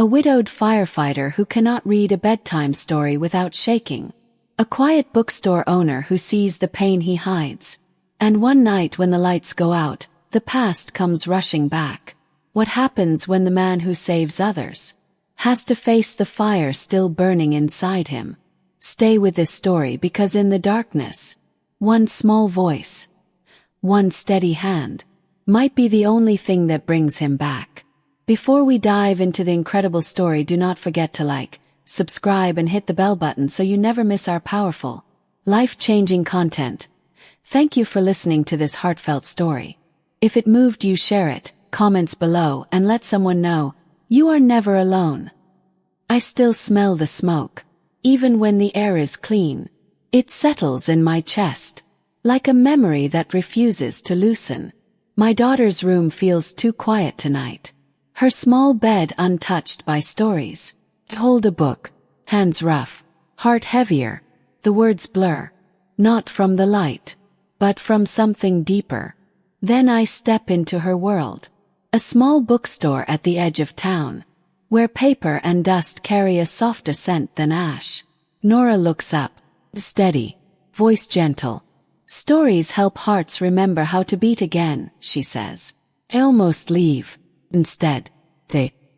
A widowed firefighter who cannot read a bedtime story without shaking. A quiet bookstore owner who sees the pain he hides. And one night when the lights go out, the past comes rushing back. What happens when the man who saves others has to face the fire still burning inside him? Stay with this story, because in the darkness, one small voice, one steady hand, might be the only thing that brings him back. Before we dive into the incredible story, do not forget to like, subscribe and hit the bell button so you never miss our powerful, life-changing content. Thank you for listening to this heartfelt story. If it moved you, share it, comments below, and let someone know you are never alone. I still smell the smoke, even when the air is clean. It settles in my chest, like a memory that refuses to loosen. My daughter's room feels too quiet tonight. Her small bed untouched by stories. I hold a book, hands rough, heart heavier. The words blur, not from the light, but from something deeper. Then I step into her world. A small bookstore at the edge of town, where paper and dust carry a softer scent than ash. Nora looks up, steady, voice gentle. Stories help hearts remember how to beat again, she says. I almost leave. Instead,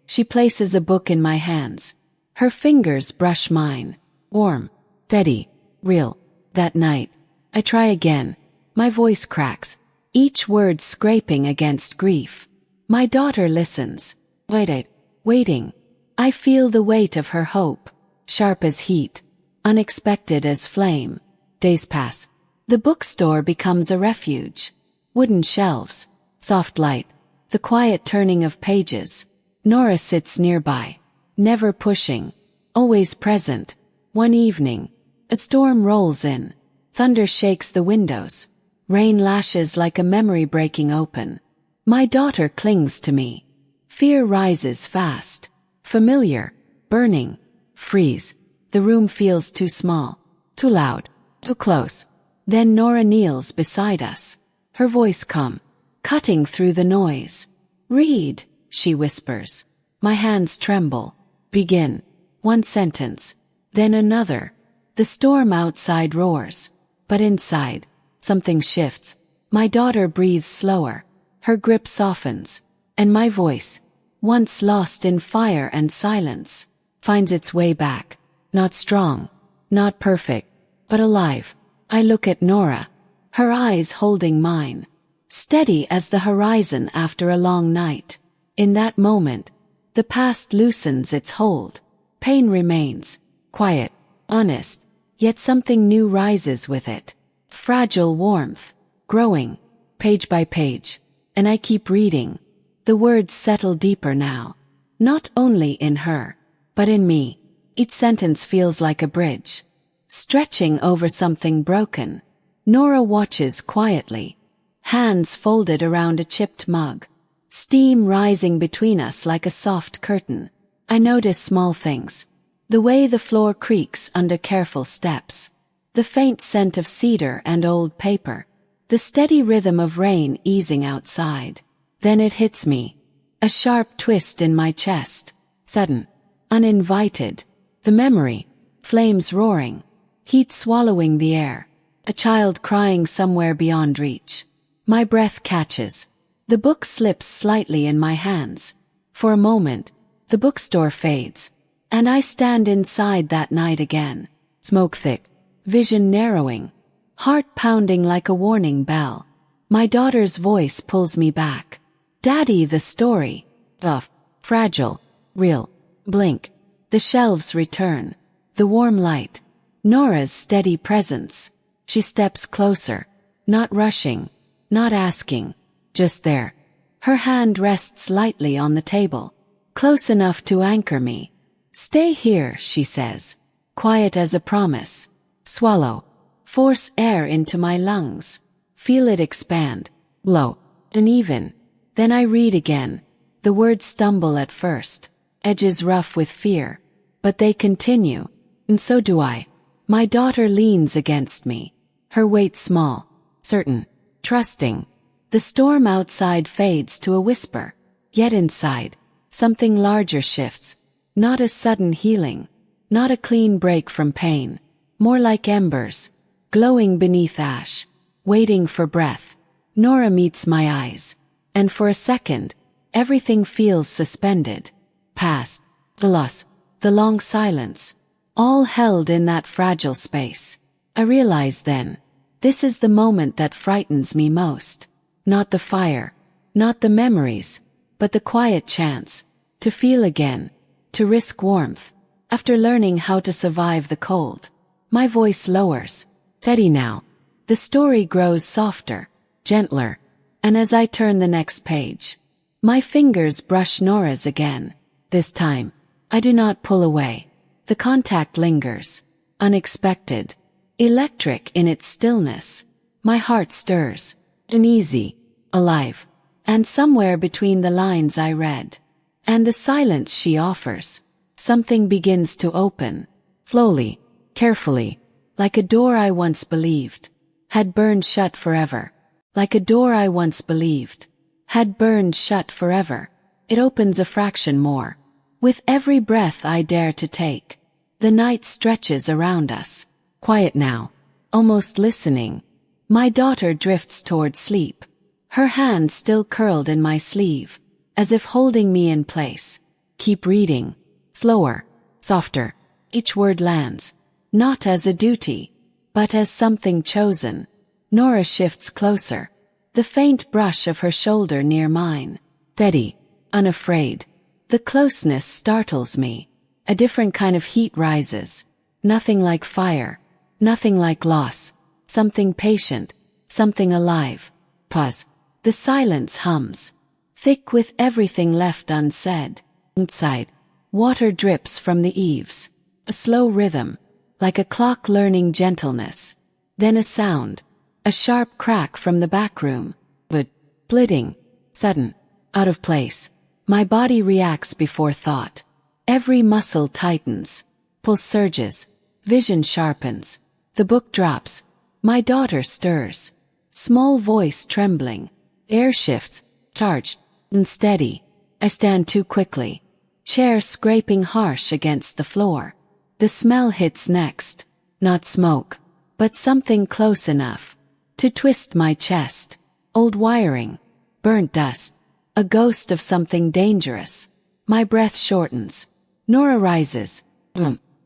she places a book in my hands. Her fingers brush mine. Warm, steady, real. That night, I try again. My voice cracks, each word scraping against grief. My daughter listens, waiting. I feel the weight of her hope, sharp as heat, unexpected as flame. Days pass. The bookstore becomes a refuge. Wooden shelves, soft light, the quiet turning of pages. Nora sits nearby, never pushing, always present. One evening, a storm rolls in. Thunder shakes the windows. Rain lashes like a memory breaking open. My daughter clings to me. Fear rises fast. Familiar, burning, freeze. The room feels too small, too loud, too close. Then Nora kneels beside us. Her voice calm, cutting through the noise. Read, she whispers. My hands tremble. Begin. One sentence, then another. The storm outside roars, but inside, something shifts. My daughter breathes slower. Her grip softens, and my voice, once lost in fire and silence, finds its way back. Not strong, not perfect, but alive. I look at Nora, her eyes holding mine, steady as the horizon after a long night. In that moment, the past loosens its hold. Pain remains, quiet, honest, yet something new rises with it. Fragile warmth, growing, page by page. And I keep reading. The words settle deeper now. Not only in her, but in me. Each sentence feels like a bridge, stretching over something broken. Nora watches quietly, hands folded around a chipped mug. Steam rising between us like a soft curtain. I notice small things. The way the floor creaks under careful steps. The faint scent of cedar and old paper. The steady rhythm of rain easing outside. Then it hits me. A sharp twist in my chest. Sudden. Uninvited. The memory. Flames roaring. Heat swallowing the air. A child crying somewhere beyond reach. My breath catches. The book slips slightly in my hands. For a moment, the bookstore fades. And I stand inside that night again. Smoke thick. Vision narrowing. Heart pounding like a warning bell. My daughter's voice pulls me back. Daddy, the story. Tough, fragile, real. Blink. The shelves return. The warm light. Nora's steady presence. She steps closer. Not rushing. Not asking. Just there. Her hand rests lightly on the table. Close enough to anchor me. Stay here, she says. Quiet as a promise. Swallow. Force air into my lungs. Feel it expand. Low. Uneven. Then I read again. The words stumble at first. Edges rough with fear. But they continue. And so do I. My daughter leans against me. Her weight small. Certain. Trusting. The storm outside fades to a whisper. Yet inside, something larger shifts. Not a sudden healing, not a clean break from pain, more like embers, glowing beneath ash, waiting for breath. Nora meets my eyes, and for a second, everything feels suspended. Past, the loss, the long silence, all held in that fragile space. I realize then, this is the moment that frightens me most. Not the fire, not the memories, but the quiet chance, to feel again, to risk warmth. After learning how to survive the cold, my voice lowers. Steady now. The story grows softer, gentler, and as I turn the next page, my fingers brush Nora's again. This time, I do not pull away. The contact lingers, unexpected, electric in its stillness. My heart stirs, uneasy, alive, and somewhere between the lines I read, and the silence she offers, something begins to open, slowly, carefully, like a door I once believed had burned shut forever. Like a door I once believed had burned shut forever. It opens a fraction more. With every breath I dare to take, the night stretches around us. Quiet now, almost listening. My daughter drifts toward sleep, her hand still curled in my sleeve, as if holding me in place. Keep reading. Slower, softer. Each word lands, not as a duty, but as something chosen. Nora shifts closer, the faint brush of her shoulder near mine. Steady, unafraid. The closeness startles me. A different kind of heat rises. Nothing like fire, nothing like loss. Something patient, something alive. Pause. The silence hums, thick with everything left unsaid. Inside, water drips from the eaves. A slow rhythm, like a clock learning gentleness. Then a sound, a sharp crack from the back room. But, splitting, sudden, out of place. My body reacts before thought. Every muscle tightens, pulse surges, vision sharpens. The book drops. My daughter stirs, small voice trembling. Air shifts, charged, unsteady. I stand too quickly. Chair scraping harsh against the floor. The smell hits next. Not smoke, but something close enough to twist my chest. Old wiring, burnt dust, a ghost of something dangerous. My breath shortens. Nora rises,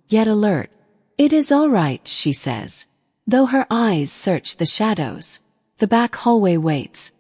yet alert. It is all right, she says, though her eyes search the shadows. The back hallway waits.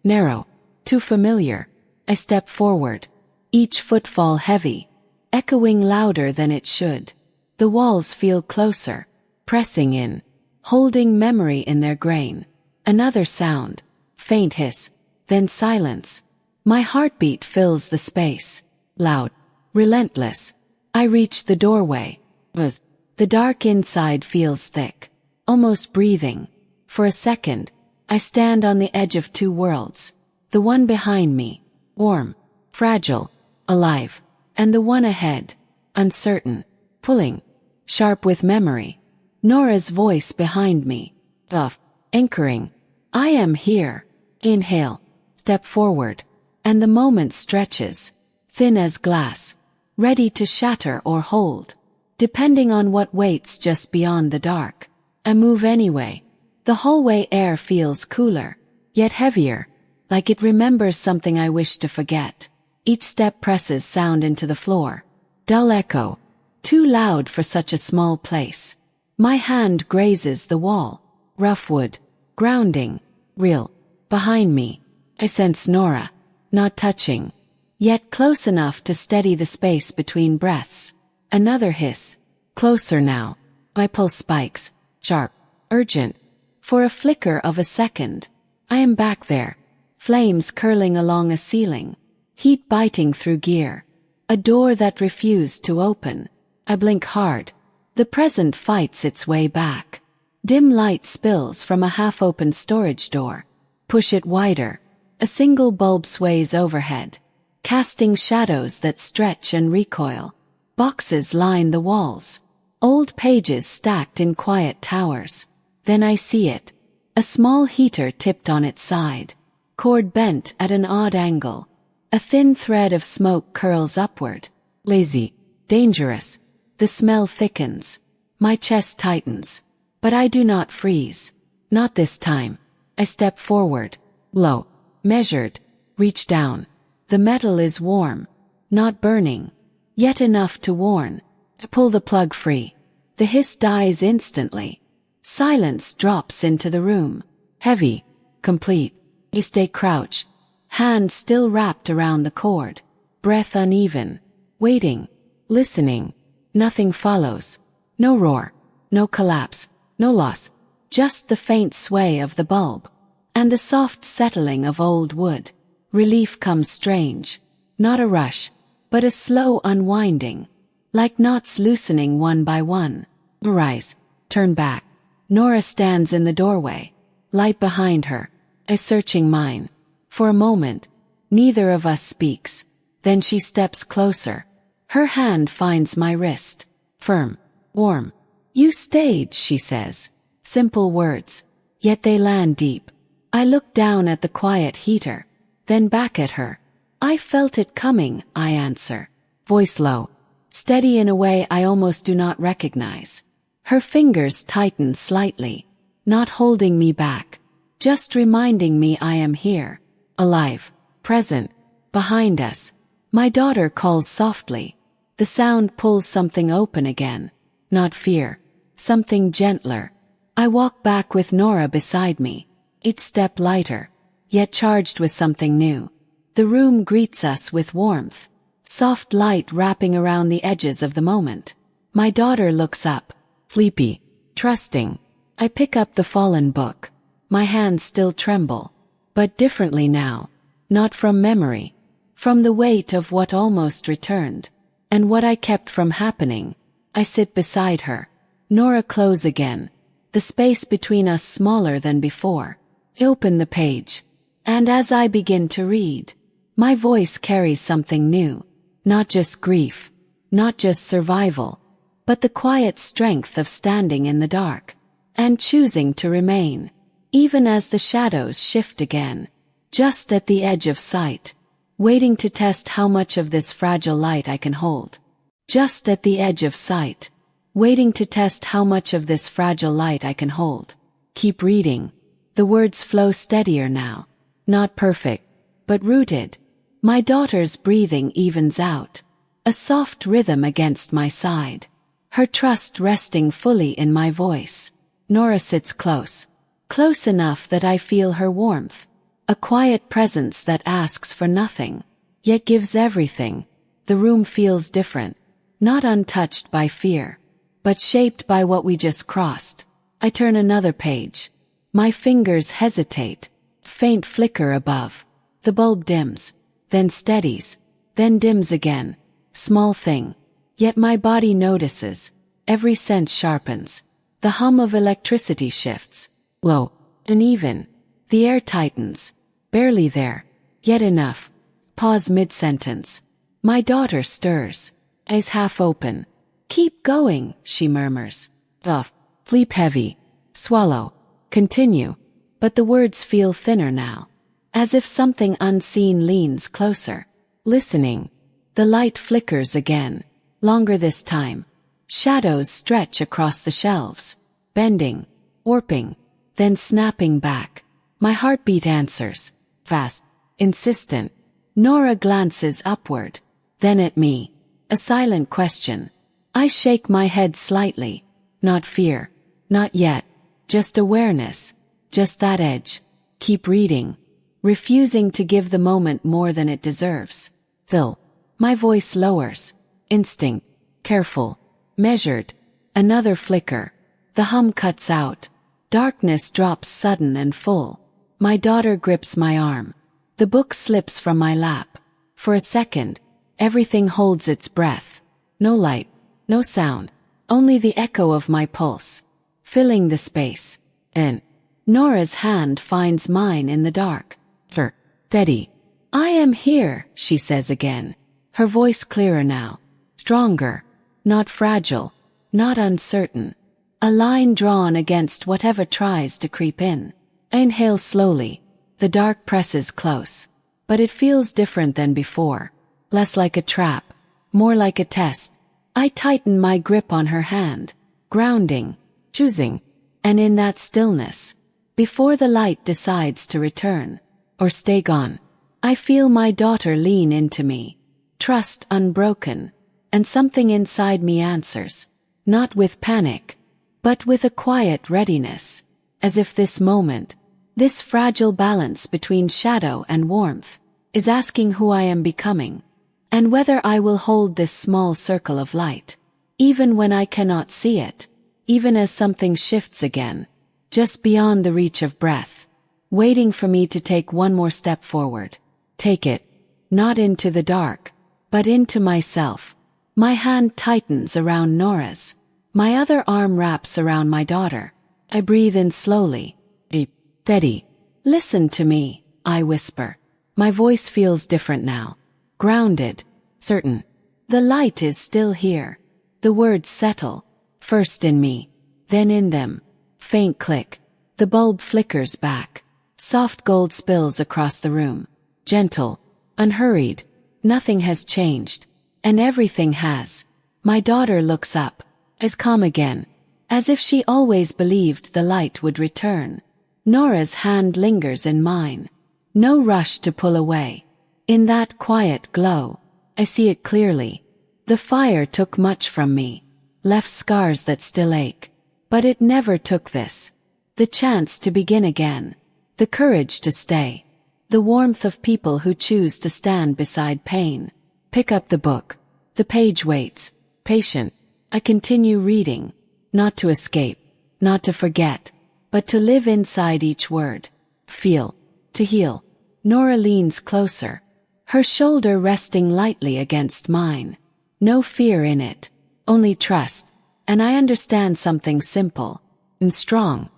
Narrow, too familiar. I step forward, each footfall heavy, echoing louder than it should. The walls feel closer, pressing in, holding memory in their grain. Another sound, faint hiss, then silence. My heartbeat fills the space, loud, relentless. I reach the doorway. The dark inside feels thick, almost breathing. For a second, I stand on the edge of two worlds. The one behind me, warm, fragile, alive, and the one ahead, uncertain, pulling, sharp with memory. Nora's voice behind me, tough, anchoring. I am here. Inhale, step forward, and the moment stretches, thin as glass, ready to shatter or hold, depending on what waits just beyond the dark. I move anyway. The hallway air feels cooler, yet heavier, like it remembers something I wish to forget. Each step presses sound into the floor. Dull echo, too loud for such a small place. My hand grazes the wall. Rough wood, grounding, real. Behind me, I sense Nora, not touching, yet close enough to steady the space between breaths. Another hiss, closer now. My pulse spikes, sharp, urgent. For a flicker of a second, I am back there, flames curling along a ceiling, heat biting through gear, a door that refused to open. I blink hard. The present fights its way back. Dim light spills from a half-open storage door. Push it wider. A single bulb sways overhead, casting shadows that stretch and recoil. Boxes line the walls, old pages stacked in quiet towers. Then I see it. A small heater tipped on its side, cord bent at an odd angle. A thin thread of smoke curls upward. lazy, dangerous. The smell thickens. My chest tightens. But I do not freeze. Not this time. I step forward. Low. Measured. Reach down. The metal is warm. Not burning. Yet enough to warn. I pull the plug free. The hiss dies instantly. Silence drops into the room. Heavy. Complete. I stay crouched. Hand still wrapped around the cord. Breath uneven. Waiting. Listening. Nothing follows. No roar. No collapse. No loss. Just the faint sway of the bulb. And the soft settling of old wood. Relief comes strange. Not a rush, but a slow unwinding. Like knots loosening one by one. Rise. Turn back. Nora stands in the doorway. Light behind her. I searching mine. For a moment, neither of us speaks. Then she steps closer. Her hand finds my wrist. Firm. Warm. You stayed, she says. Simple words. Yet they land deep. I look down at the quiet heater. Then back at her. I felt it coming, I answer. Voice low. Steady in a way I almost do not recognize. Her fingers tighten slightly. Not holding me back. Just reminding me I am here. Alive. Present. Behind us. My daughter calls softly. The sound pulls something open again. Not fear. Something gentler. I walk back with Nora beside me. Each step lighter. Yet charged with something new. The room greets us with warmth. Soft light wrapping around the edges of the moment. My daughter looks up. Sleepy. Trusting. I pick up the fallen book. My hands still tremble. But differently now. Not from memory. From the weight of what almost returned. And what I kept from happening. I sit beside her. Nora close again. The space between us smaller than before. I open the page. And as I begin to read, my voice carries something new. Not just grief. Not just survival. But the quiet strength of standing in the dark. And choosing to remain. Even as the shadows shift again. Just at the edge of sight. Waiting to test how much of this fragile light I can hold. Just at the edge of sight. Waiting to test how much of this fragile light I can hold. Keep reading. The words flow steadier now. Not perfect, but rooted. My daughter's breathing evens out. A soft rhythm against my side. Her trust resting fully in my voice. Nora sits close. Close enough that I feel her warmth. A quiet presence that asks for nothing, yet gives everything. The room feels different. Not untouched by fear, but shaped by what we just crossed. I turn another page. My fingers hesitate. Faint flicker above. The bulb dims, then steadies, then dims again. Small thing. Yet my body notices. Every sense sharpens. The hum of electricity shifts. Low. Uneven. The air tightens. Barely there. Yet enough. Pause mid-sentence. My daughter stirs. Eyes half open. Keep going, she murmurs. Off. Sleep heavy. Swallow. Continue. But the words feel thinner now. As if something unseen leans closer. Listening. The light flickers again. Longer this time. Shadows stretch across the shelves. Bending. Warping. Then snapping back. My heartbeat answers. Fast. Insistent. Nora glances upward. Then at me. A silent question. I shake my head slightly. Not fear. Not yet. Just awareness. Just that edge. Keep reading. Refusing to give the moment more than it deserves. Phil. My voice lowers. Instinct. Careful. Measured. Another flicker. The hum cuts out. Darkness drops sudden and full. My daughter grips my arm. The book slips from my lap. For a second, everything holds its breath. No light. No sound. Only the echo of my pulse. Filling the space. And Nora's hand finds mine in the dark. Her. Steady. I am here, she says again. Her voice clearer now. Stronger. Not fragile. Not uncertain. A line drawn against whatever tries to creep in. I inhale slowly. The dark presses close. But it feels different than before. Less like a trap. more like a test. I tighten my grip on her hand, grounding, choosing, and in that stillness, before the light decides to return, or stay gone, I feel my daughter lean into me, trust unbroken, and something inside me answers, not with panic, but with a quiet readiness, as if this moment, this fragile balance between shadow and warmth, is asking who I am becoming, and whether I will hold this small circle of light, even when I cannot see it, even as something shifts again, just beyond the reach of breath, waiting for me to take one more step forward. Take it, not into the dark, but into myself. My hand tightens around Nora's. My other arm wraps around my daughter. I breathe in slowly. Deep, steady. Listen to me, I whisper. My voice feels different now. Grounded, certain. The light is still here. The words settle, first in me, then in them. Faint click. The bulb flickers back. Soft gold spills across the room. Gentle, unhurried. Nothing has changed. And everything has. My daughter looks up, is calm again, as if she always believed the light would return. Nora's hand lingers in mine. No rush to pull away. In that quiet glow, I see it clearly. The fire took much from me, left scars that still ache. But it never took this. The chance to begin again. The courage to stay. The warmth of people who choose to stand beside pain. Pick up the book. The page waits, patient. I continue reading, not to escape, not to forget, but to live inside each word. Feel, to heal. Nora leans closer, her shoulder resting lightly against mine. No fear in it, only trust, and I understand something simple and strong.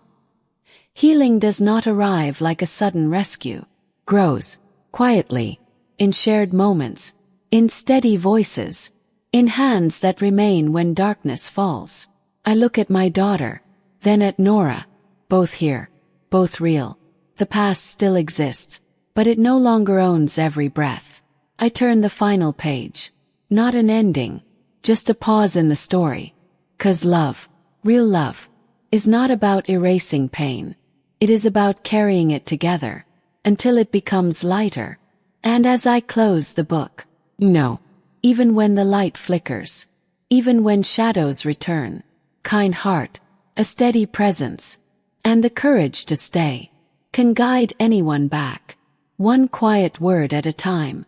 Healing does not arrive like a sudden rescue. Grows, quietly, in shared moments, in steady voices, in hands that remain when darkness falls. I look at my daughter, then at Nora, both here, both real. The past still exists, but it no longer owns every breath. I turn the final page. Not an ending, just a pause in the story. 'Cause love, real love, is not about erasing pain. It is about carrying it together, until it becomes lighter. And as I close the book, no, even when the light flickers, even when shadows return, kind heart, a steady presence, and the courage to stay, can guide anyone back, one quiet word at a time.